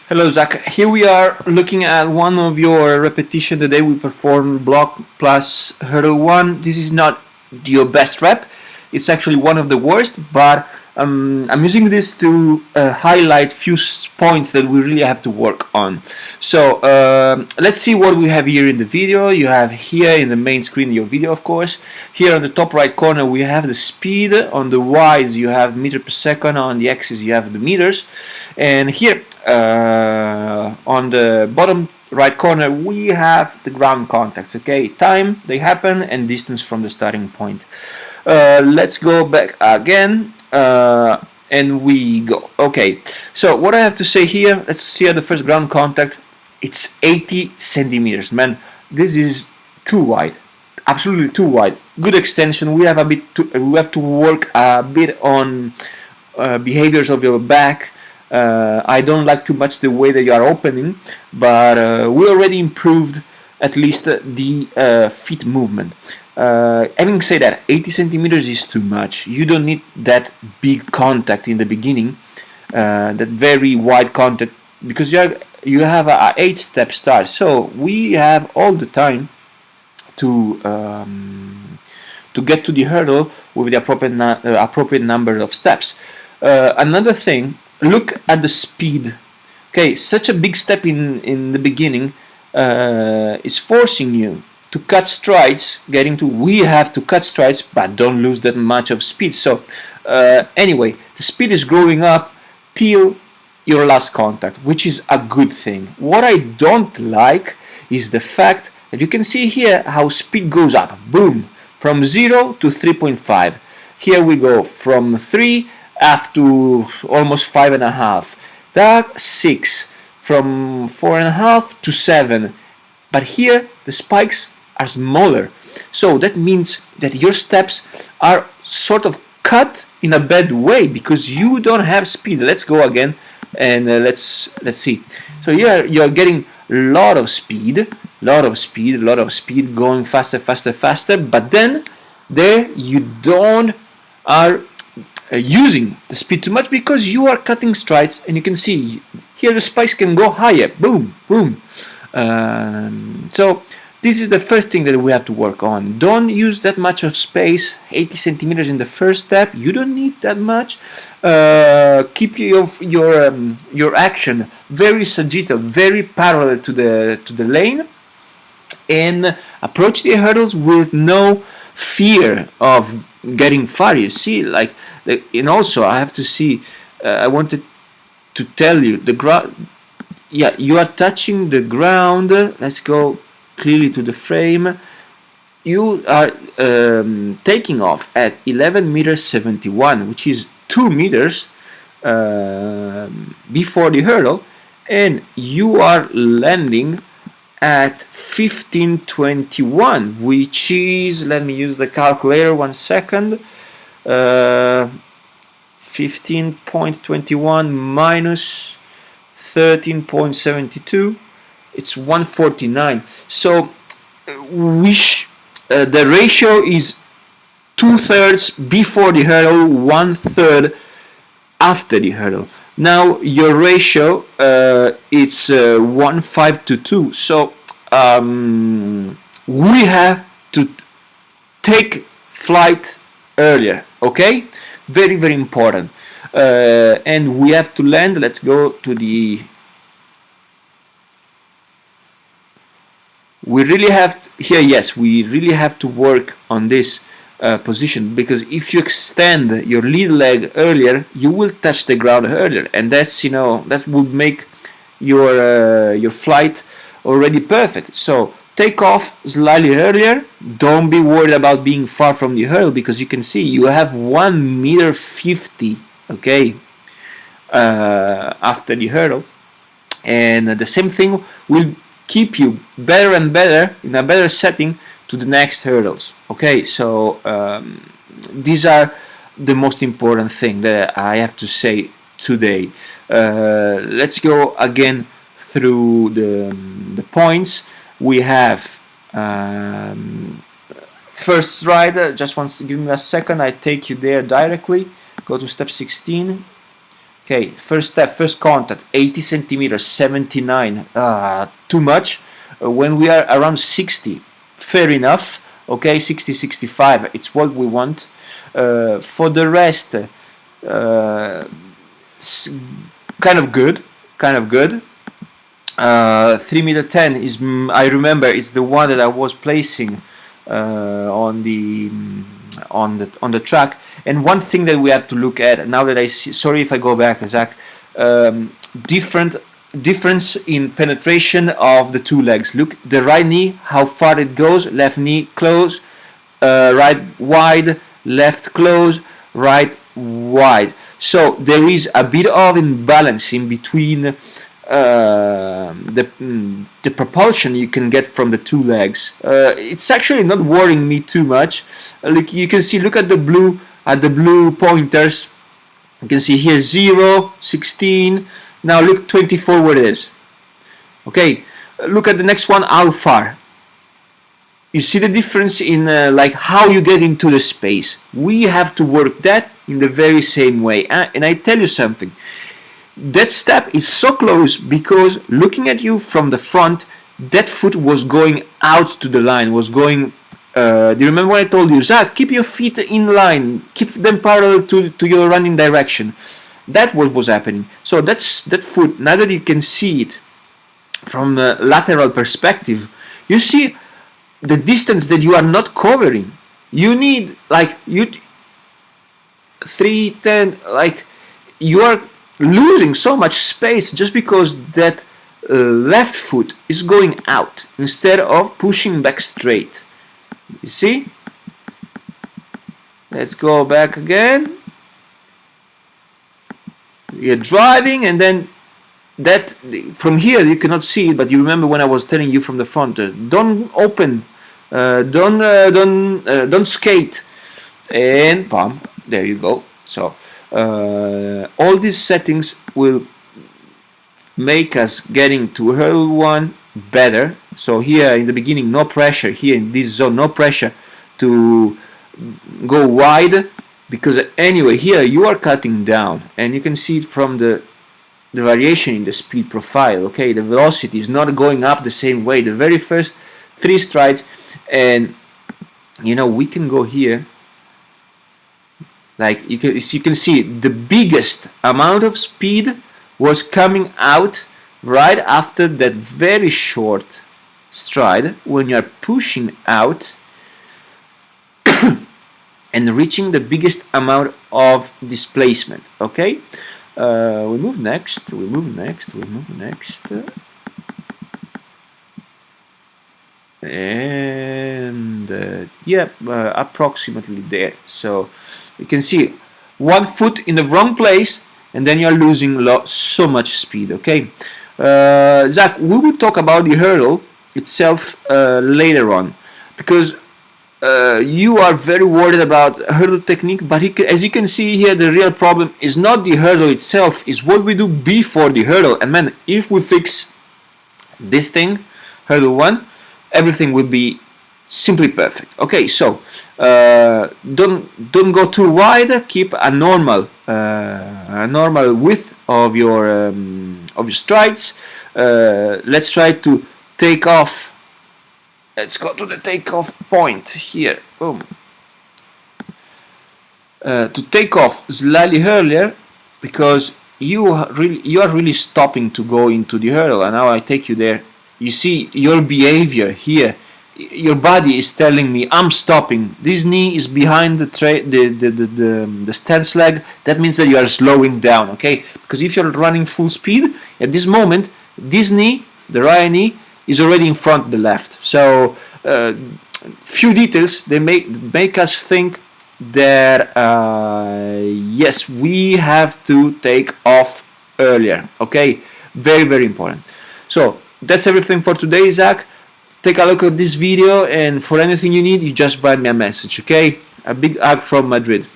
Hello Zach, here we are looking at one of your repetition the day we performed block plus hurdle 1. This is not your best rep, it's actually one of the worst, but I'm using this to highlight few points that we really have to work on. So let's see what we have here in the video. You have here in the main screen your video, of course. Here on the top right corner we have the speed. On the Y's you have meter per second. On the X's you have the meters. And here on the bottom right corner we have the ground contacts. Okay, time they happen and distance from the starting point. Let's go back again. And we go. Okay, so what I have to say here, let's see at the first ground contact. It's 80 centimeters. Man, this is too wide, absolutely too wide. Good extension. We have to work a bit on behaviors of your back. I don't like too much the way that you are opening, but we already improved at least the feet movement. Having said that, 80 centimeters is too much. You don't need that big contact in the beginning, that very wide contact, because you have a 8-step start. So we have all the time to get to the hurdle with the appropriate number of steps. Another thing, look at the speed. Okay, such a big step in the beginning is forcing you to cut strides. We have to cut strides, but don't lose that much of speed. So anyway, the speed is growing up till your last contact, which is a good thing. What I don't like is the fact that you can see here how speed goes up. Boom, from 0 to 3.5. Here we go from 3 up to almost 5.5. That 6 from 4.5 to 7. But here the spikes are smaller, so that means that your steps are sort of cut in a bad way because you don't have speed. Let's go again and let's see. So here you're getting a lot of speed, going faster, but then there you don't are using the speed too much because you are cutting strides, and you can see here the spikes can go higher. Boom, boom. So this is the first thing that we have to work on. Don't use that much of space. 80 centimeters in the first step. You don't need that much. Keep your action very sagittal, very parallel to the lane, and approach the hurdles with no fear of getting far. You see, and also I have to see. I wanted to tell you the ground. Yeah, you are touching the ground. Let's go clearly to the frame. You are taking off at 11 meters 71, which is 2 meters before the hurdle, and you are landing at 1521, which is, let me use the calculator 1 second, 15.21 minus 13.72, it's 149. So the ratio is 2/3 before the hurdle, 1/3 after the hurdle. Now your ratio it's 1:5 to 2. So we have to take flight earlier. Okay, very important. And we have to land. Let's go to the. We really have to, here. Yes, we really have to work on this position, because if you extend your lead leg earlier, you will touch the ground earlier, and that's that will make your flight already perfect. So take off slightly earlier. Don't be worried about being far from the hurdle, because you can see you have 1 meter 50. Okay, after the hurdle, and the same thing will keep you better and better in a better setting to the next hurdles. Okay, so these are the most important thing that I have to say today. Let's go again through the points. We have first stride. Just give me a second. I take you there directly. Go to step 16. Okay, first step, first contact, 80 centimeters, 79, too much. When we are around 60, fair enough. Okay, 60, 65, it's what we want. For the rest, kind of good, kind of good. 3 meter 10 is, I remember, it's the one that I was placing on the track. And one thing that we have to look at now that I see, sorry if I go back, Zach, difference in penetration of the two legs. Look, the right knee, how far it goes, left knee close, right wide, left close, right wide. So there is a bit of imbalance in between the propulsion you can get from the two legs. It's actually not worrying me too much. Like you can see, look at the blue pointers. You can see here 0, 16. Now look 24 where it is. Okay, look at the next one, how far. You see the difference in like how you get into the space. We have to work that in the very same way. And I tell you something, that step is so close because looking at you from the front, that foot was going out to the line, was going, do you remember when I told you, Zach, keep your feet in line, keep them parallel to your running direction. That was happening. So that foot, now that you can see it from a lateral perspective, you see the distance that you are not covering. You need like 310, like you are losing so much space just because that left foot is going out instead of pushing back straight. You see? Let's go back again. You're driving, and then that from here you cannot see it, but you remember when I was telling you from the front, don't open, don't skate, and bam, there you go. So all these settings will make us getting to hurdle 1 better. So here in the beginning, no pressure. Here in this zone, no pressure to go wide, because anyway here you are cutting down, and you can see it from the variation in the speed profile. Okay, the velocity is not going up the same way the very first 3 strides, and you know we can go here. Like you can see the biggest amount of speed was coming out right after that very short stride when you are pushing out and reaching the biggest amount of displacement. Okay, we move next. And approximately there. So you can see 1 foot in the wrong place, and then you are losing so much speed. Okay, Zach, we will talk about the hurdle itself later on, because you are very worried about hurdle technique, but as you can see here, the real problem is not the hurdle itself, is what we do before the hurdle. And man, if we fix this thing, hurdle 1, everything will be simply perfect. Okay, so don't go too wide. Keep a normal width of your strides. Let's try to take off. Let's go to the takeoff point here. Boom. To take off slightly earlier, because you are really stopping to go into the hurdle, and now I take you there. You see your behavior here. Your body is telling me I'm stopping. This knee is behind the stance leg. That means that you are slowing down. Okay, because if you're running full speed at this moment, this knee, the right knee, is already in front of the left. So few details, they make us think that yes, we have to take off earlier. Okay, very, very important. So that's everything for today, Zach. Take a look at this video, and for anything you need, you just write me a message. Okay, a big hug from Madrid.